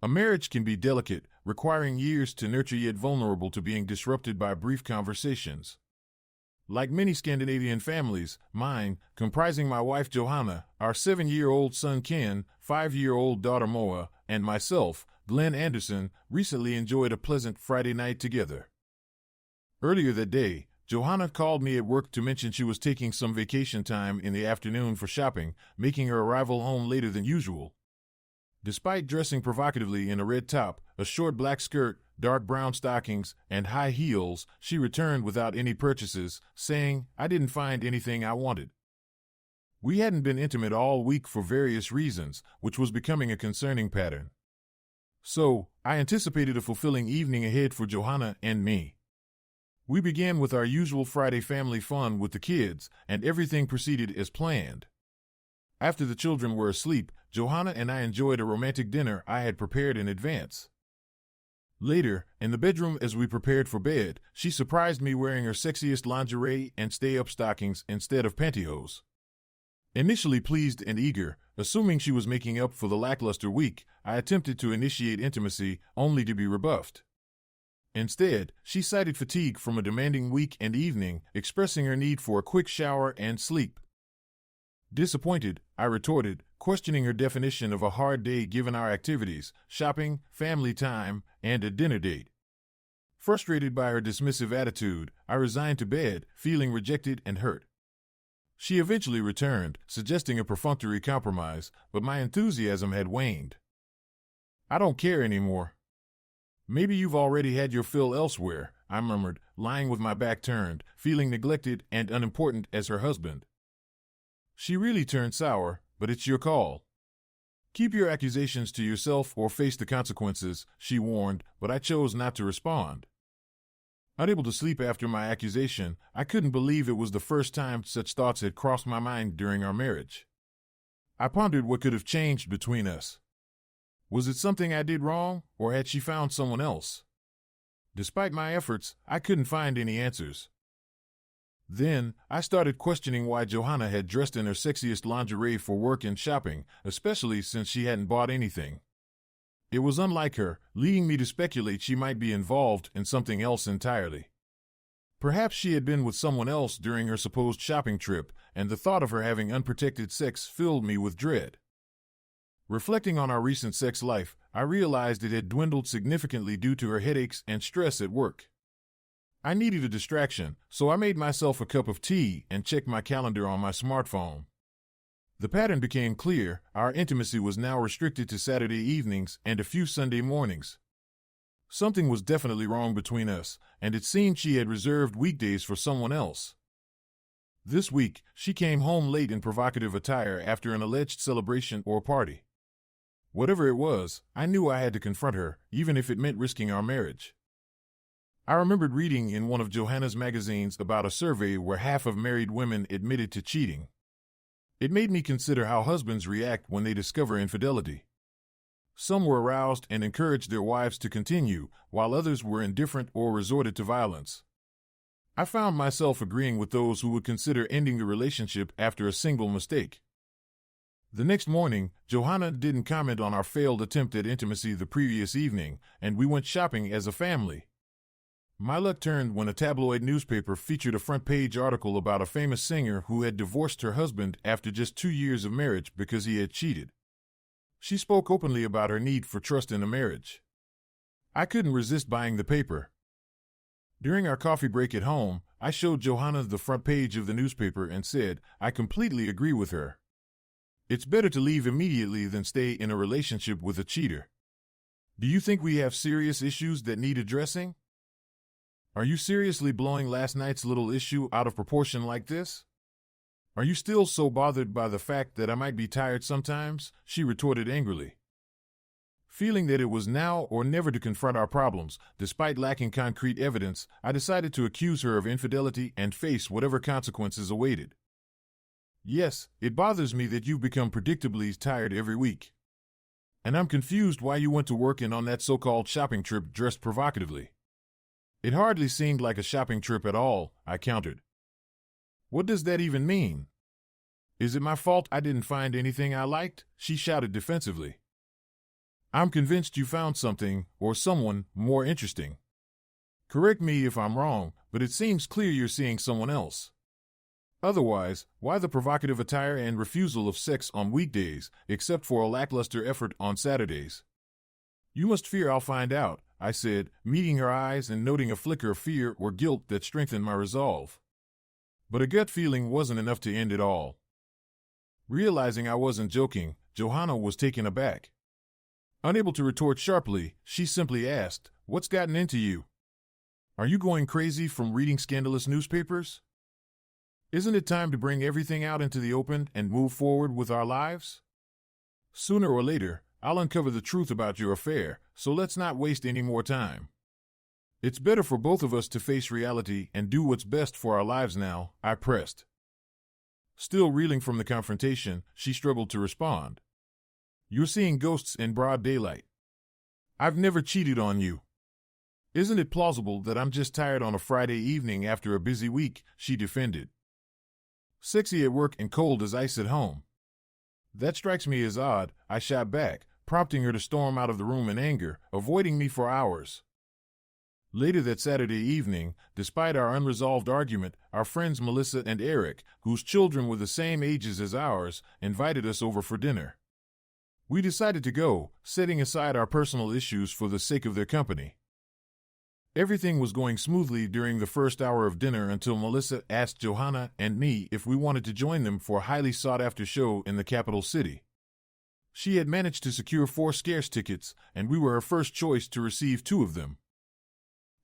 A marriage can be delicate, requiring years to nurture yet vulnerable to being disrupted by brief conversations. Like many Scandinavian families, mine, comprising my wife Johanna, our 7-year-old son Ken, 5-year-old daughter Moa, and myself, Glenn Anderson, recently enjoyed a pleasant Friday night together. Earlier that day, Johanna called me at work to mention she was taking some vacation time in the afternoon for shopping, making her arrival home later than usual. Despite dressing provocatively in a red top, a short black skirt, dark brown stockings, and high heels, she returned without any purchases, saying, "I didn't find anything I wanted." We hadn't been intimate all week for various reasons, which was becoming a concerning pattern. So, I anticipated a fulfilling evening ahead for Johanna and me. We began with our usual Friday family fun with the kids, and everything proceeded as planned. After the children were asleep, Johanna and I enjoyed a romantic dinner I had prepared in advance. Later, in the bedroom as we prepared for bed, she surprised me wearing her sexiest lingerie and stay-up stockings instead of pantyhose. Initially pleased and eager, assuming she was making up for the lackluster week, I attempted to initiate intimacy, only to be rebuffed. Instead, she cited fatigue from a demanding week and evening, expressing her need for a quick shower and sleep. Disappointed, I retorted, questioning her definition of a hard day given our activities, shopping, family time, and a dinner date. Frustrated by her dismissive attitude, I resigned to bed, feeling rejected and hurt. She eventually returned, suggesting a perfunctory compromise, but my enthusiasm had waned. "I don't care anymore." "Maybe you've already had your fill elsewhere," I murmured, lying with my back turned, feeling neglected and unimportant as her husband. She really turned sour, "But it's your call. Keep your accusations to yourself or face the consequences," she warned, but I chose not to respond. Unable to sleep after my accusation, I couldn't believe it was the first time such thoughts had crossed my mind during our marriage. I pondered what could have changed between us. Was it something I did wrong, or had she found someone else? Despite my efforts, I couldn't find any answers. Then, I started questioning why Johanna had dressed in her sexiest lingerie for work and shopping, especially since she hadn't bought anything. It was unlike her, leading me to speculate she might be involved in something else entirely. Perhaps she had been with someone else during her supposed shopping trip, and the thought of her having unprotected sex filled me with dread. Reflecting on our recent sex life, I realized it had dwindled significantly due to her headaches and stress at work. I needed a distraction, so I made myself a cup of tea and checked my calendar on my smartphone. The pattern became clear. Our intimacy was now restricted to Saturday evenings and a few Sunday mornings. Something was definitely wrong between us, and it seemed she had reserved weekdays for someone else. This week, she came home late in provocative attire after an alleged celebration or party. Whatever it was, I knew I had to confront her, even if it meant risking our marriage. I remembered reading in one of Johanna's magazines about a survey where half of married women admitted to cheating. It made me consider how husbands react when they discover infidelity. Some were aroused and encouraged their wives to continue, while others were indifferent or resorted to violence. I found myself agreeing with those who would consider ending the relationship after a single mistake. The next morning, Johanna didn't comment on our failed attempt at intimacy the previous evening, and we went shopping as a family. My luck turned when a tabloid newspaper featured a front-page article about a famous singer who had divorced her husband after just 2 years of marriage because he had cheated. She spoke openly about her need for trust in a marriage. I couldn't resist buying the paper. During our coffee break at home, I showed Johanna the front page of the newspaper and said, "I completely agree with her. It's better to leave immediately than stay in a relationship with a cheater. Do you think we have serious issues that need addressing? Are you seriously blowing last night's little issue out of proportion like this? Are you still so bothered by the fact that I might be tired sometimes?" she retorted angrily. Feeling that it was now or never to confront our problems, despite lacking concrete evidence, I decided to accuse her of infidelity and face whatever consequences awaited. "Yes, it bothers me that you've become predictably tired every week. And I'm confused why you went to work and on that so-called shopping trip dressed provocatively. It hardly seemed like a shopping trip at all," I countered. "What does that even mean? Is it my fault I didn't find anything I liked?" she shouted defensively. I'm convinced you found something, or someone, more interesting. Correct me if I'm wrong, but it seems clear you're seeing someone else. Otherwise, why the provocative attire and refusal of sex on weekdays, except for a lackluster effort on Saturdays? You must fear I'll find out, I said, meeting her eyes and noting a flicker of fear or guilt that strengthened my resolve. But a gut feeling wasn't enough to end it all. Realizing I wasn't joking, Johanna was taken aback. Unable to retort sharply, she simply asked, "What's gotten into you? Are you going crazy from reading scandalous newspapers? Isn't it time to bring everything out into the open and move forward with our lives? Sooner or later, I'll uncover the truth about your affair, so let's not waste any more time. It's better for both of us to face reality and do what's best for our lives now," I pressed. Still reeling from the confrontation, she struggled to respond. "You're seeing ghosts in broad daylight. I've never cheated on you. Isn't it plausible that I'm just tired on a Friday evening after a busy week?" she defended. "Sexy at work and cold as ice at home. That strikes me as odd," I shot back, prompting her to storm out of the room in anger, avoiding me for hours. Later that Saturday evening, despite our unresolved argument, our friends Melissa and Eric, whose children were the same ages as ours, invited us over for dinner. We decided to go, setting aside our personal issues for the sake of their company. Everything was going smoothly during the first hour of dinner until Melissa asked Johanna and me if we wanted to join them for a highly sought-after show in the capital city. She had managed to secure 4 scarce tickets, and we were her first choice to receive 2 of them.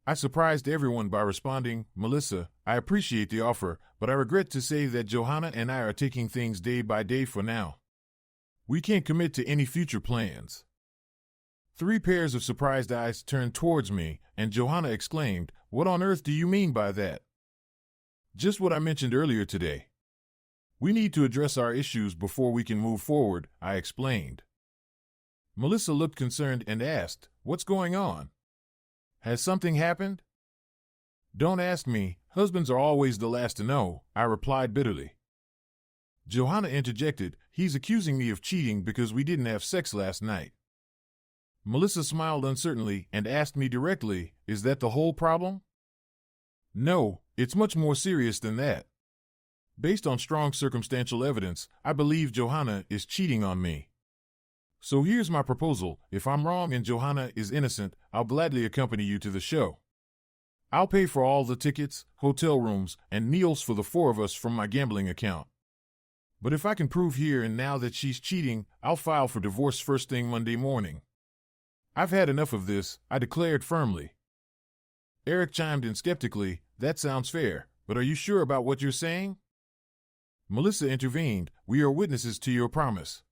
I surprised everyone by responding, "Melissa, I appreciate the offer, but I regret to say that Johanna and I are taking things day by day for now. We can't commit to any future plans." 3 pairs of surprised eyes turned towards me, and Johanna exclaimed, "What on earth do you mean by that?" "Just what I mentioned earlier today. We need to address our issues before we can move forward," I explained. Melissa looked concerned and asked, "What's going on? Has something happened?" "Don't ask me. Husbands are always the last to know," I replied bitterly. Johanna interjected, "He's accusing me of cheating because we didn't have sex last night." Melissa smiled uncertainly and asked me directly, "Is that the whole problem?" "No, it's much more serious than that. Based on strong circumstantial evidence, I believe Johanna is cheating on me. So here's my proposal. If I'm wrong and Johanna is innocent, I'll gladly accompany you to the show. I'll pay for all the tickets, hotel rooms, and meals for the 4 of us from my gambling account. But if I can prove here and now that she's cheating, I'll file for divorce first thing Monday morning." "I've had enough of this," I declared firmly. Eric chimed in skeptically, "That sounds fair, but are you sure about what you're saying?" Melissa intervened, "We are witnesses to your promise.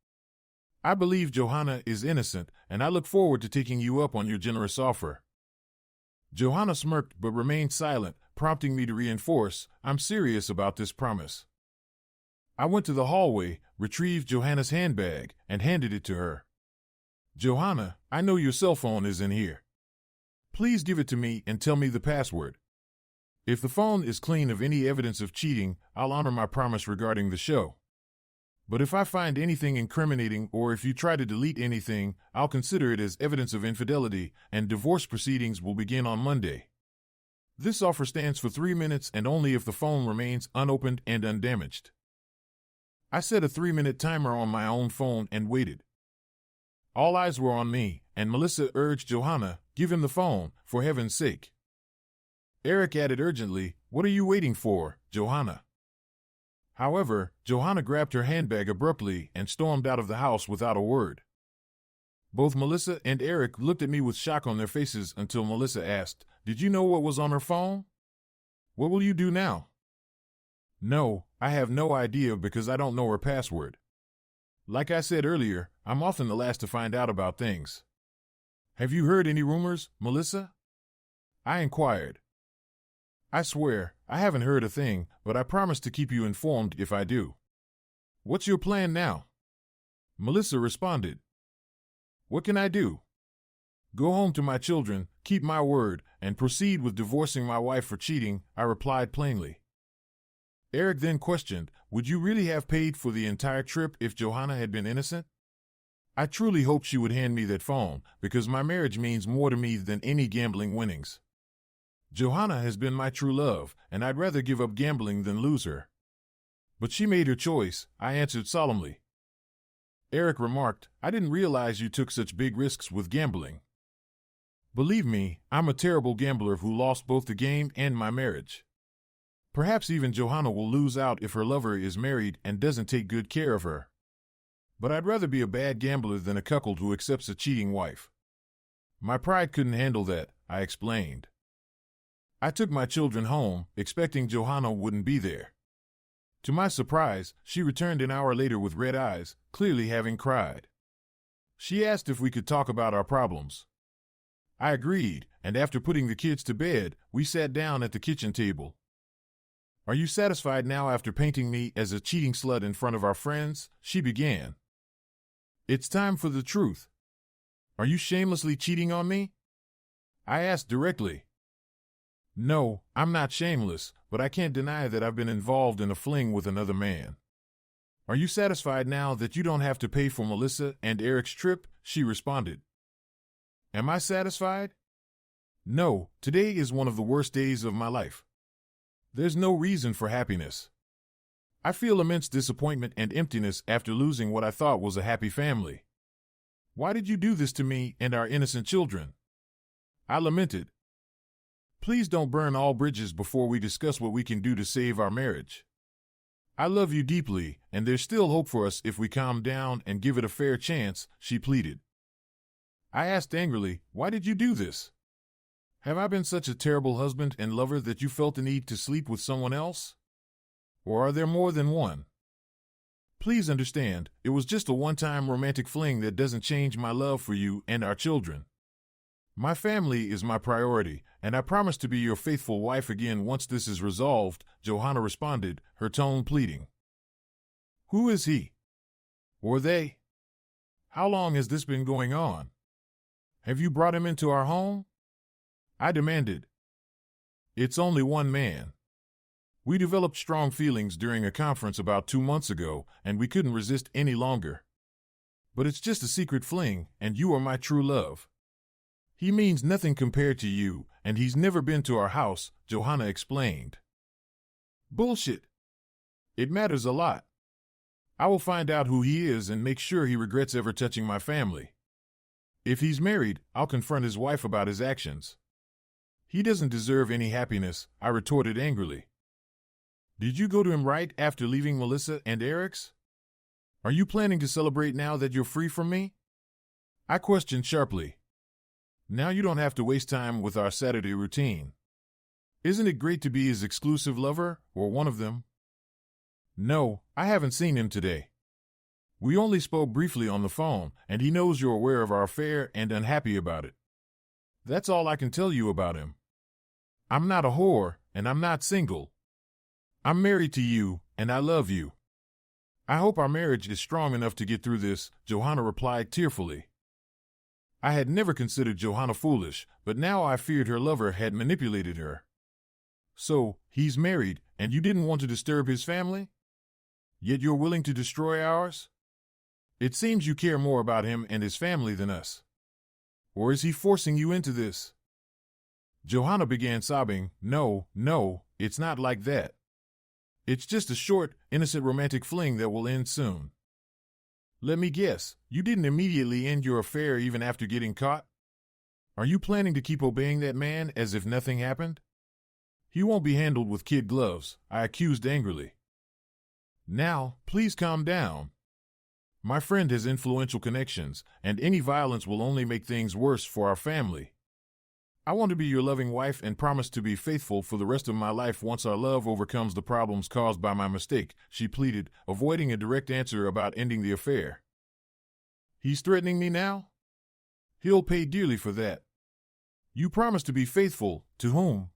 I believe Johanna is innocent, and I look forward to taking you up on your generous offer." Johanna smirked but remained silent, prompting me to reinforce, "I'm serious about this promise." I went to the hallway, retrieved Johanna's handbag, and handed it to her. "Johanna, I know your cell phone is in here. Please give it to me and tell me the password. If the phone is clean of any evidence of cheating, I'll honor my promise regarding the show. But if I find anything incriminating or if you try to delete anything, I'll consider it as evidence of infidelity, and divorce proceedings will begin on Monday. This offer stands for 3 minutes and only if the phone remains unopened and undamaged." I set a 3-minute timer on my own phone and waited. All eyes were on me, and Melissa urged Johanna, "Give him the phone, for heaven's sake." Eric added urgently, "What are you waiting for, Johanna?" However, Johanna grabbed her handbag abruptly and stormed out of the house without a word. Both Melissa and Eric looked at me with shock on their faces until Melissa asked, "Did you know what was on her phone? What will you do now?" "No, I have no idea because I don't know her password. Like I said earlier, I'm often the last to find out about things." "Have you heard any rumors, Melissa?" I inquired. "I swear, I haven't heard a thing, but I promise to keep you informed if I do." "What's your plan now?" Melissa responded. "What can I do? Go home to my children, keep my word, and proceed with divorcing my wife for cheating," I replied plainly. Eric then questioned, "Would you really have paid for the entire trip if Johanna had been innocent?" I truly hoped she would hand me that phone because my marriage means more to me than any gambling winnings. Johanna has been my true love, and I'd rather give up gambling than lose her. But she made her choice, I answered solemnly. Eric remarked, I didn't realize you took such big risks with gambling. Believe me, I'm a terrible gambler who lost both the game and my marriage. Perhaps even Johanna will lose out if her lover is married and doesn't take good care of her. But I'd rather be a bad gambler than a cuckold who accepts a cheating wife. My pride couldn't handle that, I explained. I took my children home, expecting Johanna wouldn't be there. To my surprise, she returned an hour later with red eyes, clearly having cried. She asked if we could talk about our problems. I agreed, and after putting the kids to bed, we sat down at the kitchen table. Are you satisfied now after painting me as a cheating slut in front of our friends? She began. It's time for the truth. Are you shamelessly cheating on me? I asked directly. No, I'm not shameless, but I can't deny that I've been involved in a fling with another man. Are you satisfied now that you don't have to pay for Melissa and Eric's trip? She responded. Am I satisfied? No, today is one of the worst days of my life. There's no reason for happiness. I feel immense disappointment and emptiness after losing what I thought was a happy family. Why did you do this to me and our innocent children? I lamented. Please don't burn all bridges before we discuss what we can do to save our marriage. I love you deeply, and there's still hope for us if we calm down and give it a fair chance, she pleaded. I asked angrily, why did you do this? Have I been such a terrible husband and lover that you felt the need to sleep with someone else? Or are there more than one? Please understand, it was just a one-time romantic fling that doesn't change my love for you and our children. My family is my priority, and I promise to be your faithful wife again once this is resolved, Johanna responded, her tone pleading. Who is he? Or they? How long has this been going on? Have you brought him into our home? I demanded. It's only one man. We developed strong feelings during a conference about 2 months ago, and we couldn't resist any longer. But it's just a secret fling, and you are my true love. He means nothing compared to you, and he's never been to our house, Johanna explained. Bullshit. It matters a lot. I will find out who he is and make sure he regrets ever touching my family. If he's married, I'll confront his wife about his actions. He doesn't deserve any happiness, I retorted angrily. Did you go to him right after leaving Melissa and Eric's? Are you planning to celebrate now that you're free from me? I questioned sharply. Now you don't have to waste time with our Saturday routine. Isn't it great to be his exclusive lover, or one of them? No, I haven't seen him today. We only spoke briefly on the phone, and he knows you're aware of our affair and unhappy about it. That's all I can tell you about him. I'm not a whore, and I'm not single. I'm married to you, and I love you. I hope our marriage is strong enough to get through this, Johanna replied tearfully. I had never considered Johanna foolish, but now I feared her lover had manipulated her. So, he's married, and you didn't want to disturb his family? Yet you're willing to destroy ours? It seems you care more about him and his family than us. Or is he forcing you into this? Johanna began sobbing. No, it's not like that. It's just a short, innocent romantic fling that will end soon. Let me guess, you didn't immediately end your affair even after getting caught? Are you planning to keep obeying that man as if nothing happened? He won't be handled with kid gloves, I accused angrily. Now, please calm down. My friend has influential connections, and any violence will only make things worse for our family. I want to be your loving wife and promise to be faithful for the rest of my life once our love overcomes the problems caused by my mistake, she pleaded, avoiding a direct answer about ending the affair. He's threatening me now? He'll pay dearly for that. You promised to be faithful, to whom?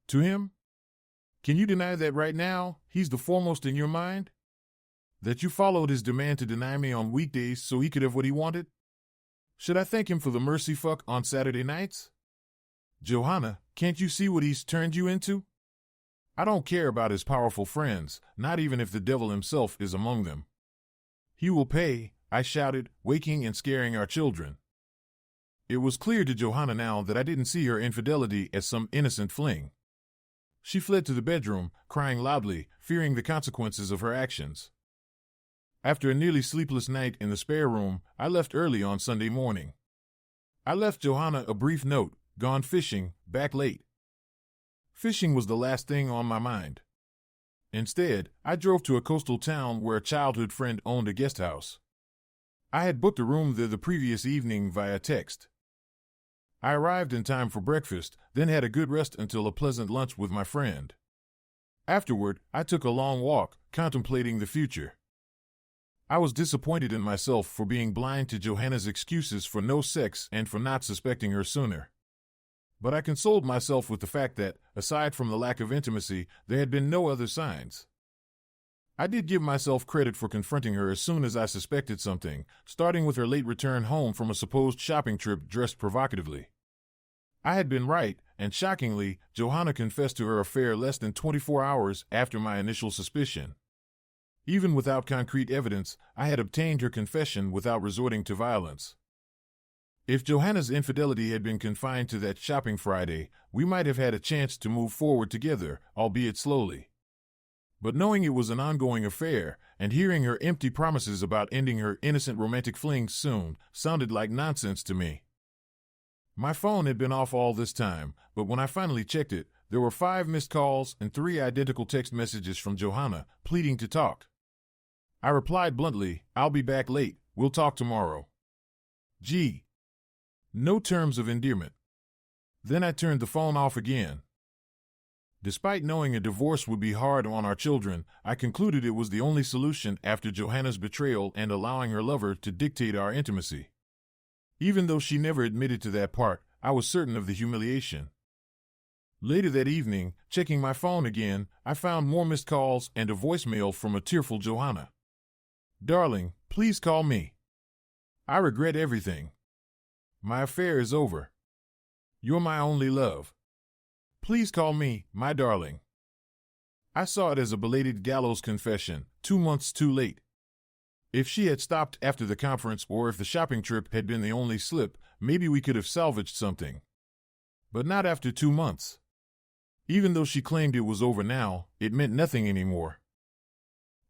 To him? Can you deny that right now he's the foremost in your mind? That you followed his demand to deny me on weekdays so he could have what he wanted? Should I thank him for the mercy fuck on Saturday nights? Johanna, can't you see what he's turned you into? I don't care about his powerful friends, not even if the devil himself is among them. He will pay, I shouted, waking and scaring our children. It was clear to Johanna now that I didn't see her infidelity as some innocent fling. She fled to the bedroom, crying loudly, fearing the consequences of her actions. After a nearly sleepless night in the spare room, I left early on Sunday morning. I left Johanna a brief note, "Gone fishing, back late." Fishing was the last thing on my mind. Instead, I drove to a coastal town where a childhood friend owned a guest house. I had booked a room there the previous evening via text. I arrived in time for breakfast, then had a good rest until a pleasant lunch with my friend. Afterward, I took a long walk, contemplating the future. I was disappointed in myself for being blind to Johanna's excuses for no sex and for not suspecting her sooner. But I consoled myself with the fact that, aside from the lack of intimacy, there had been no other signs. I did give myself credit for confronting her as soon as I suspected something, starting with her late return home from a supposed shopping trip dressed provocatively. I had been right, and shockingly, Johanna confessed to her affair less than 24 hours after my initial suspicion. Even without concrete evidence, I had obtained her confession without resorting to violence. If Johanna's infidelity had been confined to that shopping Friday, we might have had a chance to move forward together, albeit slowly. But knowing it was an ongoing affair, and hearing her empty promises about ending her innocent romantic flings soon, sounded like nonsense to me. My phone had been off all this time, but when I finally checked it, there were 5 missed calls and 3 identical text messages from Johanna, pleading to talk. I replied bluntly, "I'll be back late, we'll talk tomorrow." Gee. No terms of endearment. Then I turned the phone off again. Despite knowing a divorce would be hard on our children, I concluded it was the only solution after Johanna's betrayal and allowing her lover to dictate our intimacy. Even though she never admitted to that part, I was certain of the humiliation. Later that evening, checking my phone again, I found more missed calls and a voicemail from a tearful Johanna. "Darling, please call me. I regret everything. My affair is over. You're my only love. Please call me, my darling." I saw it as a belated gallows confession, 2 months too late. If she had stopped after the conference or if the shopping trip had been the only slip, maybe we could have salvaged something. But not after 2 months. Even though she claimed it was over now, it meant nothing anymore.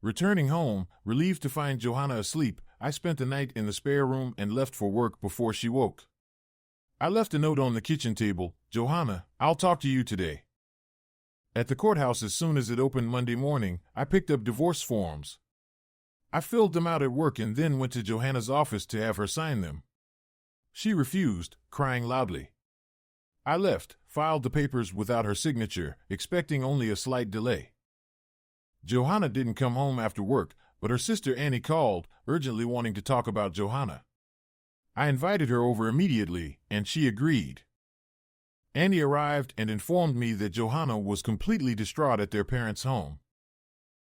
Returning home, relieved to find Johanna asleep, I spent the night in the spare room and left for work before she woke. I left a note on the kitchen table, "Johanna, I'll talk to you today." At the courthouse as soon as it opened Monday morning, I picked up divorce forms. I filled them out at work and then went to Johanna's office to have her sign them. She refused, crying loudly. I left, filed the papers without her signature, expecting only a slight delay. Johanna didn't come home after work, but her sister Annie called, urgently wanting to talk about Johanna. I invited her over immediately, and she agreed. Annie arrived and informed me that Johanna was completely distraught at their parents' home.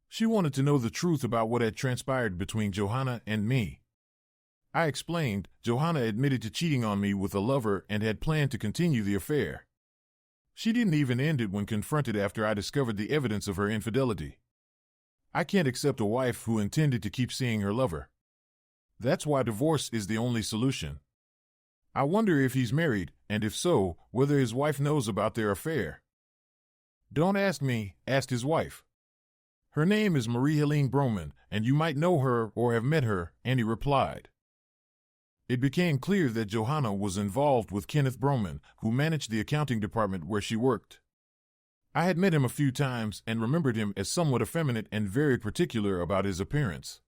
She wanted to know the truth about what had transpired between Johanna and me. I explained. Johanna admitted to cheating on me with a lover and had planned to continue the affair. She didn't even end it when confronted after I discovered the evidence of her infidelity. I can't accept a wife who intended to keep seeing her lover. That's why divorce is the only solution. I wonder if he's married, and if so, whether his wife knows about their affair. "Don't ask me, ask his wife. Her name is Marie-Helene Broman, and you might know her or have met her," Annie replied. It became clear that Johanna was involved with Kenneth Broman, who managed the accounting department where she worked. I had met him a few times and remembered him as somewhat effeminate and very particular about his appearance.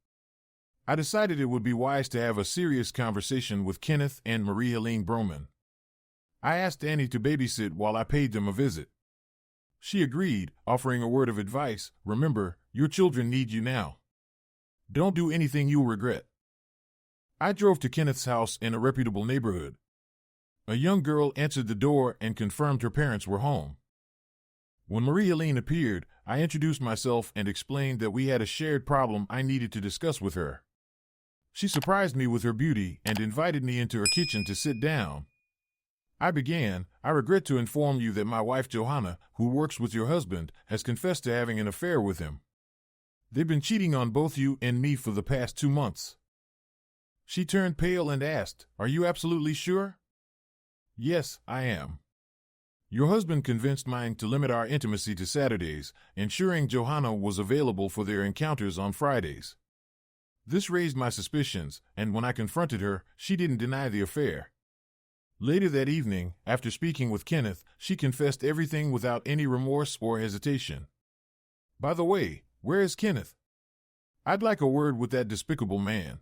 I decided it would be wise to have a serious conversation with Kenneth and Marie-Helene Broman. I asked Annie to babysit while I paid them a visit. She agreed, offering a word of advice: "Remember, your children need you now. Don't do anything you'll regret." I drove to Kenneth's house in a reputable neighborhood. A young girl answered the door and confirmed her parents were home. When Marie-Helene appeared, I introduced myself and explained that we had a shared problem I needed to discuss with her. She surprised me with her beauty and invited me into her kitchen to sit down. I began, "I regret to inform you that my wife Johanna, who works with your husband, has confessed to having an affair with him. They've been cheating on both you and me for the past 2 months." She turned pale and asked, "Are you absolutely sure?" "Yes, I am. Your husband convinced mine to limit our intimacy to Saturdays, ensuring Johanna was available for their encounters on Fridays. This raised my suspicions, and when I confronted her, she didn't deny the affair. Later that evening, after speaking with Kenneth, she confessed everything without any remorse or hesitation. By the way, where is Kenneth? I'd like a word with that despicable man."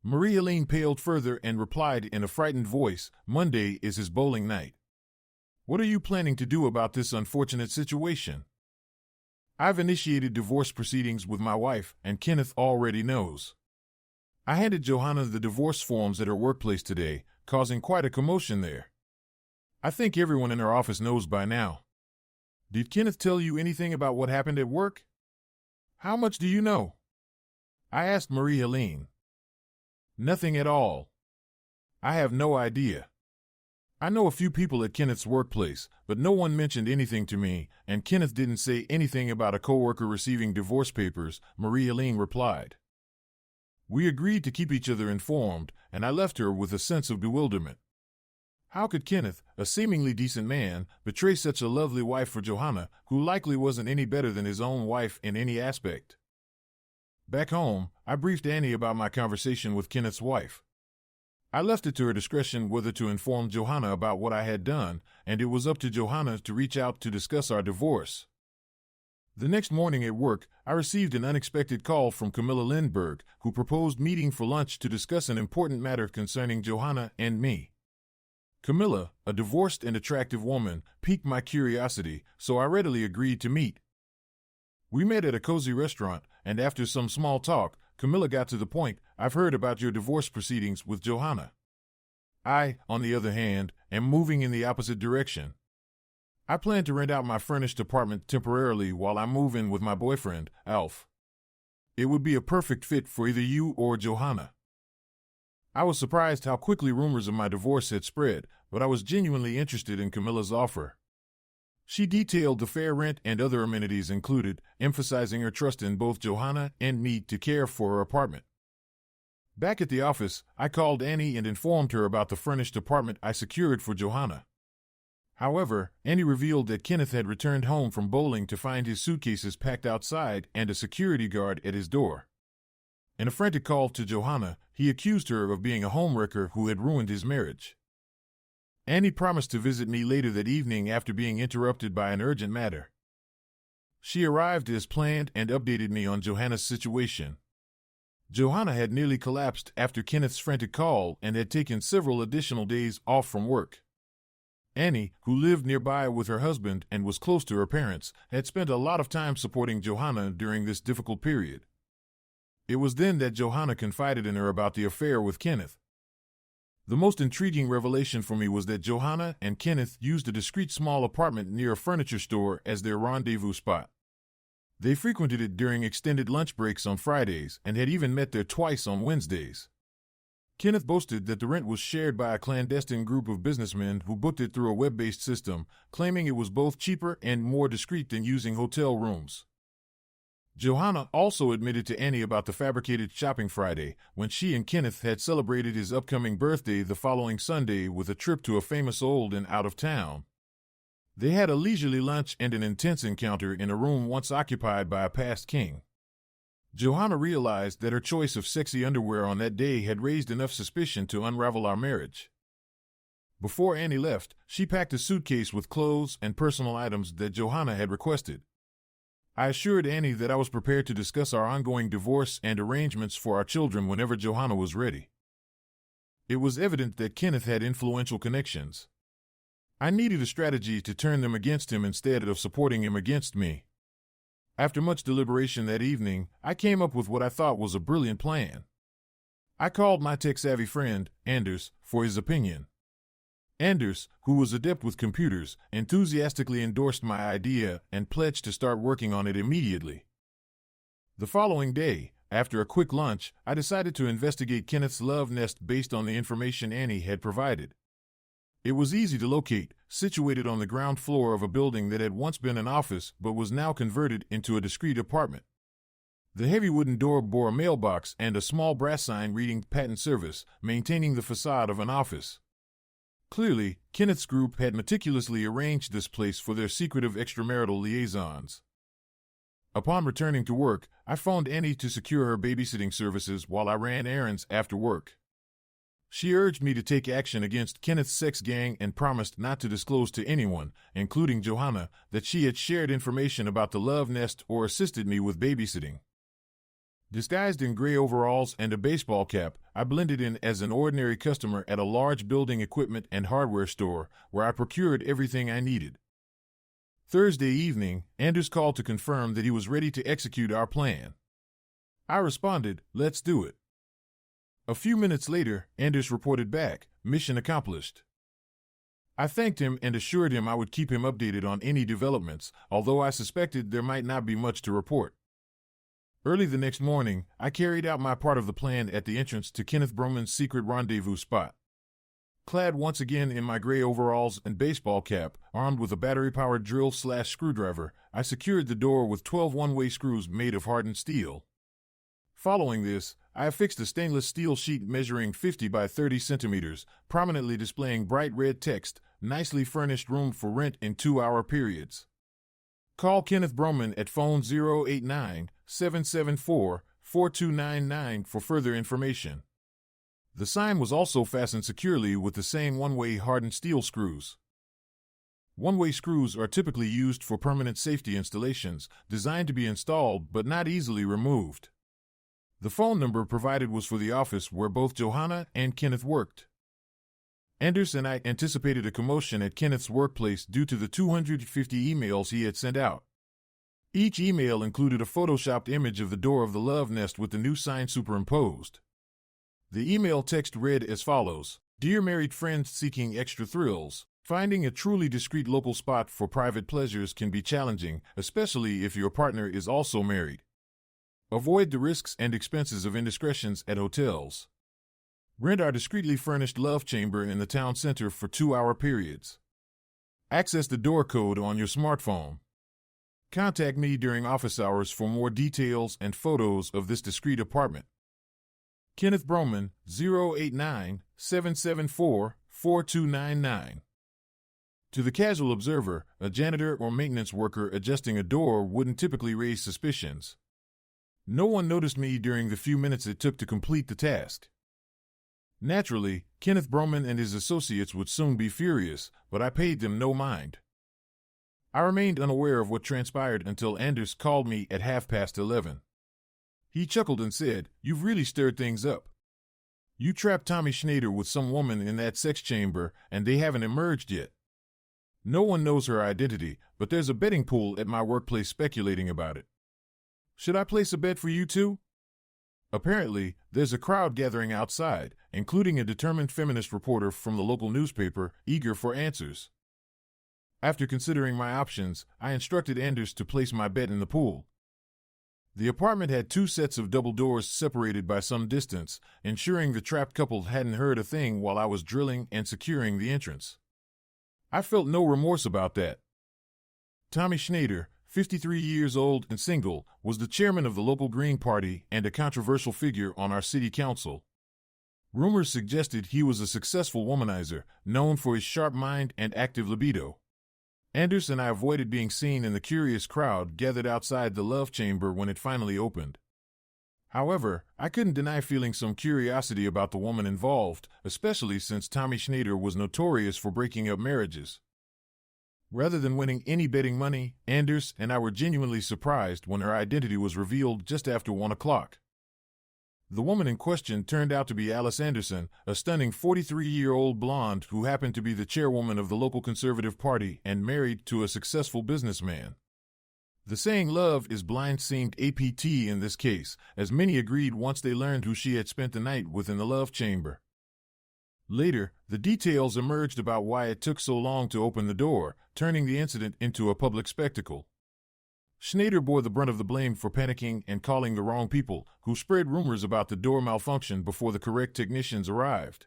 Marie-Helene paled further and replied in a frightened voice, "Monday is his bowling night. What are you planning to do about this unfortunate situation?" "I've initiated divorce proceedings with my wife, and Kenneth already knows. I handed Johanna the divorce forms at her workplace today, causing quite a commotion there. I think everyone in her office knows by now. Did Kenneth tell you anything about what happened at work? How much do you know?" I asked Marie-Helene. "Nothing at all. I have no idea. I know a few people at Kenneth's workplace, but no one mentioned anything to me, and Kenneth didn't say anything about a coworker receiving divorce papers," Marie-Helene replied. We agreed to keep each other informed, and I left her with a sense of bewilderment. How could Kenneth, a seemingly decent man, betray such a lovely wife for Johanna, who likely wasn't any better than his own wife in any aspect? Back home, I briefed Annie about my conversation with Kenneth's wife. I left it to her discretion whether to inform Johanna about what I had done, and it was up to Johanna to reach out to discuss our divorce. The next morning at work, I received an unexpected call from Camilla Lindberg, who proposed meeting for lunch to discuss an important matter concerning Johanna and me. Camilla, a divorced and attractive woman, piqued my curiosity, so I readily agreed to meet. We met at a cozy restaurant, and after some small talk, Camilla got to the point, "I've heard about your divorce proceedings with Johanna. I, on the other hand, am moving in the opposite direction. I plan to rent out my furnished apartment temporarily while I move in with my boyfriend, Alf. It would be a perfect fit for either you or Johanna." I was surprised how quickly rumors of my divorce had spread, but I was genuinely interested in Camilla's offer. She detailed the fair rent and other amenities included, emphasizing her trust in both Johanna and me to care for her apartment. Back at the office, I called Annie and informed her about the furnished apartment I secured for Johanna. However, Annie revealed that Kenneth had returned home from bowling to find his suitcases packed outside and a security guard at his door. In a frantic call to Johanna, he accused her of being a homewrecker who had ruined his marriage. Annie promised to visit me later that evening after being interrupted by an urgent matter. She arrived as planned and updated me on Johanna's situation. Johanna had nearly collapsed after Kenneth's frantic call and had taken several additional days off from work. Annie, who lived nearby with her husband and was close to her parents, had spent a lot of time supporting Johanna during this difficult period. It was then that Johanna confided in her about the affair with Kenneth. The most intriguing revelation for me was that Johanna and Kenneth used a discreet small apartment near a furniture store as their rendezvous spot. They frequented it during extended lunch breaks on Fridays and had even met there twice on Wednesdays. Kenneth boasted that the rent was shared by a clandestine group of businessmen who booked it through a web-based system, claiming it was both cheaper and more discreet than using hotel rooms. Johanna also admitted to Annie about the fabricated shopping Friday, when she and Kenneth had celebrated his upcoming birthday the following Sunday with a trip to a famous old inn out of town. They had a leisurely lunch and an intense encounter in a room once occupied by a past king. Johanna realized that her choice of sexy underwear on that day had raised enough suspicion to unravel our marriage. Before Annie left, she packed a suitcase with clothes and personal items that Johanna had requested. I assured Annie that I was prepared to discuss our ongoing divorce and arrangements for our children whenever Johanna was ready. It was evident that Kenneth had influential connections. I needed a strategy to turn them against him instead of supporting him against me. After much deliberation that evening, I came up with what I thought was a brilliant plan. I called my tech-savvy friend, Anders, for his opinion. Anders, who was adept with computers, enthusiastically endorsed my idea and pledged to start working on it immediately. The following day, after a quick lunch, I decided to investigate Kenneth's love nest based on the information Annie had provided. It was easy to locate, situated on the ground floor of a building that had once been an office but was now converted into a discreet apartment. The heavy wooden door bore a mailbox and a small brass sign reading Patent Service, maintaining the facade of an office. Clearly, Kenneth's group had meticulously arranged this place for their secretive extramarital liaisons. Upon returning to work, I phoned Annie to secure her babysitting services while I ran errands after work. She urged me to take action against Kenneth's sex gang and promised not to disclose to anyone, including Johanna, that she had shared information about the love nest or assisted me with babysitting. Disguised in gray overalls and a baseball cap, I blended in as an ordinary customer at a large building equipment and hardware store where I procured everything I needed. Thursday evening, Anders called to confirm that he was ready to execute our plan. I responded, "Let's do it." A few minutes later, Anders reported back, "Mission accomplished." I thanked him and assured him I would keep him updated on any developments, although I suspected there might not be much to report. Early the next morning, I carried out my part of the plan at the entrance to Kenneth Broman's secret rendezvous spot. Clad once again in my gray overalls and baseball cap, armed with a battery-powered drill/screwdriver, I secured the door with 12 one-way screws made of hardened steel. Following this, I affixed a stainless steel sheet measuring 50 by 30 centimeters, prominently displaying bright red text, "Nicely furnished room for rent in 2-hour periods." Call Kenneth Broman at phone 089-774-4299 for further information. The sign was also fastened securely with the same one-way hardened steel screws. One-way screws are typically used for permanent safety installations, designed to be installed but not easily removed. The phone number provided was for the office where both Johanna and Kenneth worked. Anders and I anticipated a commotion at Kenneth's workplace due to the 250 emails he had sent out. Each email included a photoshopped image of the door of the love nest with the new sign superimposed. The email text read as follows: "Dear married friends seeking extra thrills, finding a truly discreet local spot for private pleasures can be challenging, especially if your partner is also married. Avoid the risks and expenses of indiscretions at hotels. Rent our discreetly furnished love chamber in the town center for 2-hour periods. Access the door code on your smartphone. Contact me during office hours for more details and photos of this discreet apartment. Kenneth Broman, 089-774-4299. To the casual observer, a janitor or maintenance worker adjusting a door wouldn't typically raise suspicions. No one noticed me during the few minutes it took to complete the task. Naturally, Kenneth Broman and his associates would soon be furious, but I paid them no mind. I remained unaware of what transpired until Anders called me at 11:30. He chuckled and said, "You've really stirred things up. You trapped Tommy Schneider with some woman in that sex chamber, and they haven't emerged yet. No one knows her identity, but there's a betting pool at my workplace speculating about it. Should I place a bet for you too?" Apparently, there's a crowd gathering outside, including a determined feminist reporter from the local newspaper, eager for answers. After considering my options, I instructed Anders to place my bet in the pool. The apartment had 2 sets of double doors separated by some distance, ensuring the trapped couple hadn't heard a thing while I was drilling and securing the entrance. I felt no remorse about that. Tommy Schneider, 53 years old and single, was the chairman of the local Green Party and a controversial figure on our city council. Rumors suggested he was a successful womanizer, known for his sharp mind and active libido. Anders and I avoided being seen in the curious crowd gathered outside the love chamber when it finally opened. However, I couldn't deny feeling some curiosity about the woman involved, especially since Tommy Schneider was notorious for breaking up marriages. Rather than winning any betting money, Anders and I were genuinely surprised when her identity was revealed just after 1 o'clock. The woman in question turned out to be Alice Anderson, a stunning 43-year-old blonde who happened to be the chairwoman of the local Conservative Party and married to a successful businessman. The saying "love is blind" seemed apt in this case, as many agreed once they learned who she had spent the night with in the love chamber. Later, the details emerged about why it took so long to open the door, turning the incident into a public spectacle. Schneider bore the brunt of the blame for panicking and calling the wrong people, who spread rumors about the door malfunction before the correct technicians arrived.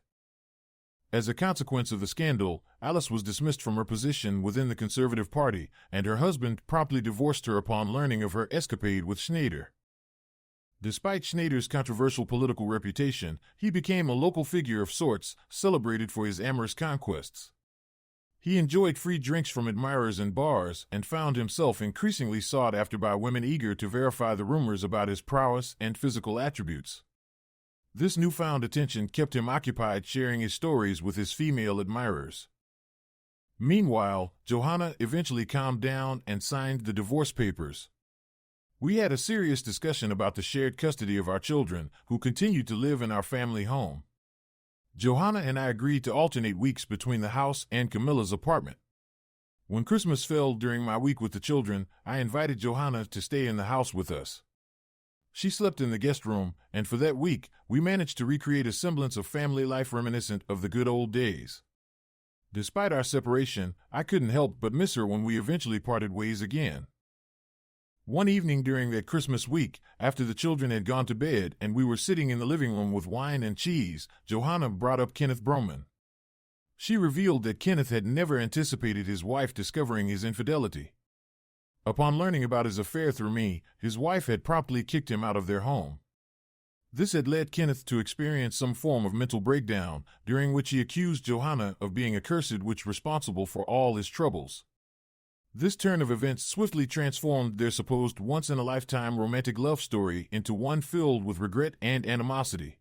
As a consequence of the scandal, Alice was dismissed from her position within the Conservative Party, and her husband promptly divorced her upon learning of her escapade with Schneider. Despite Schneider's controversial political reputation, he became a local figure of sorts, celebrated for his amorous conquests. He enjoyed free drinks from admirers in bars and found himself increasingly sought after by women eager to verify the rumors about his prowess and physical attributes. This newfound attention kept him occupied sharing his stories with his female admirers. Meanwhile, Johanna eventually calmed down and signed the divorce papers. We had a serious discussion about the shared custody of our children, who continued to live in our family home. Johanna and I agreed to alternate weeks between the house and Camilla's apartment. When Christmas fell during my week with the children, I invited Johanna to stay in the house with us. She slept in the guest room, and for that week, we managed to recreate a semblance of family life reminiscent of the good old days. Despite our separation, I couldn't help but miss her when we eventually parted ways again. One evening during that Christmas week, after the children had gone to bed and we were sitting in the living room with wine and cheese, Johanna brought up Kenneth Broman. She revealed that Kenneth had never anticipated his wife discovering his infidelity. Upon learning about his affair through me, his wife had promptly kicked him out of their home. This had led Kenneth to experience some form of mental breakdown, during which he accused Johanna of being accursed, which responsible for all his troubles. This turn of events swiftly transformed their supposed once-in-a-lifetime romantic love story into one filled with regret and animosity.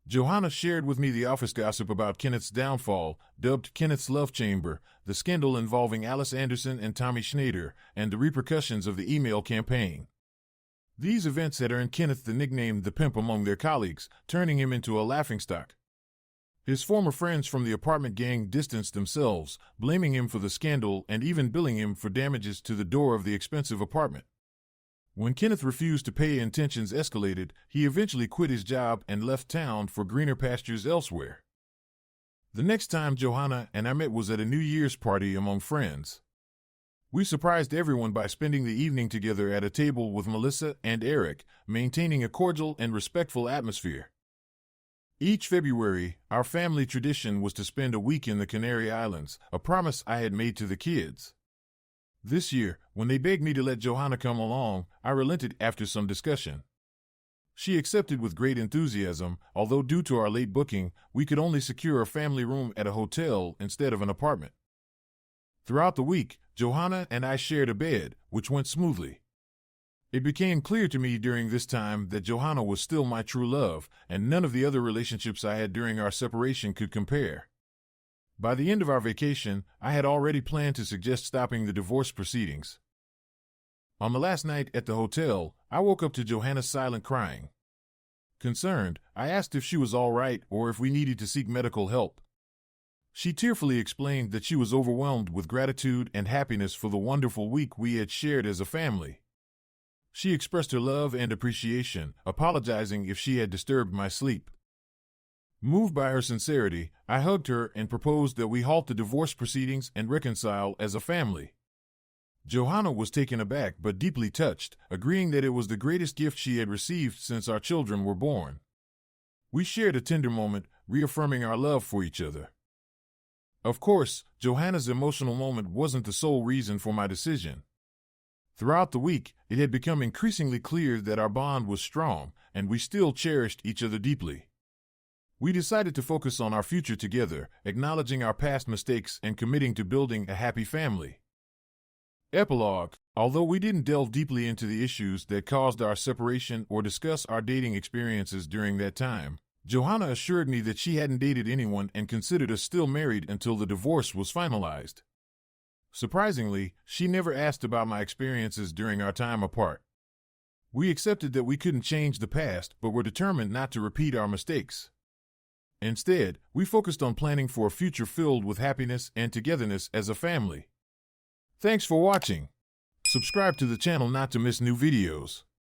Johanna shared with me the office gossip about Kenneth's downfall, dubbed Kenneth's Love Chamber, the scandal involving Alice Anderson and Tommy Schneider, and the repercussions of the email campaign. These events had earned Kenneth the nickname The Pimp among their colleagues, turning him into a laughingstock. His former friends from the apartment gang distanced themselves, blaming him for the scandal and even billing him for damages to the door of the expensive apartment. When Kenneth refused to pay and tensions escalated, he eventually quit his job and left town for greener pastures elsewhere. The next time Johanna and I met was at a New Year's party among friends. We surprised everyone by spending the evening together at a table with Melissa and Eric, maintaining a cordial and respectful atmosphere. Each February, our family tradition was to spend a week in the Canary Islands, a promise I had made to the kids. This year, when they begged me to let Johanna come along, I relented after some discussion. She accepted with great enthusiasm, although due to our late booking, we could only secure a family room at a hotel instead of an apartment. Throughout the week, Johanna and I shared a bed, which went smoothly. It became clear to me during this time that Johanna was still my true love, and none of the other relationships I had during our separation could compare. By the end of our vacation, I had already planned to suggest stopping the divorce proceedings. On the last night at the hotel, I woke up to Johanna's silent crying. Concerned, I asked if she was all right or if we needed to seek medical help. She tearfully explained that she was overwhelmed with gratitude and happiness for the wonderful week we had shared as a family. She expressed her love and appreciation, apologizing if she had disturbed my sleep. Moved by her sincerity, I hugged her and proposed that we halt the divorce proceedings and reconcile as a family. Johanna was taken aback but deeply touched, agreeing that it was the greatest gift she had received since our children were born. We shared a tender moment, reaffirming our love for each other. Of course, Johanna's emotional moment wasn't the sole reason for my decision. Throughout the week, it had become increasingly clear that our bond was strong, and we still cherished each other deeply. We decided to focus on our future together, acknowledging our past mistakes and committing to building a happy family. Epilogue: although we didn't delve deeply into the issues that caused our separation or discuss our dating experiences during that time, Johanna assured me that she hadn't dated anyone and considered us still married until the divorce was finalized. Surprisingly, she never asked about my experiences during our time apart. We accepted that we couldn't change the past, but were determined not to repeat our mistakes. Instead, we focused on planning for a future filled with happiness and togetherness as a family. Thanks for watching. Subscribe to the channel not to miss new videos.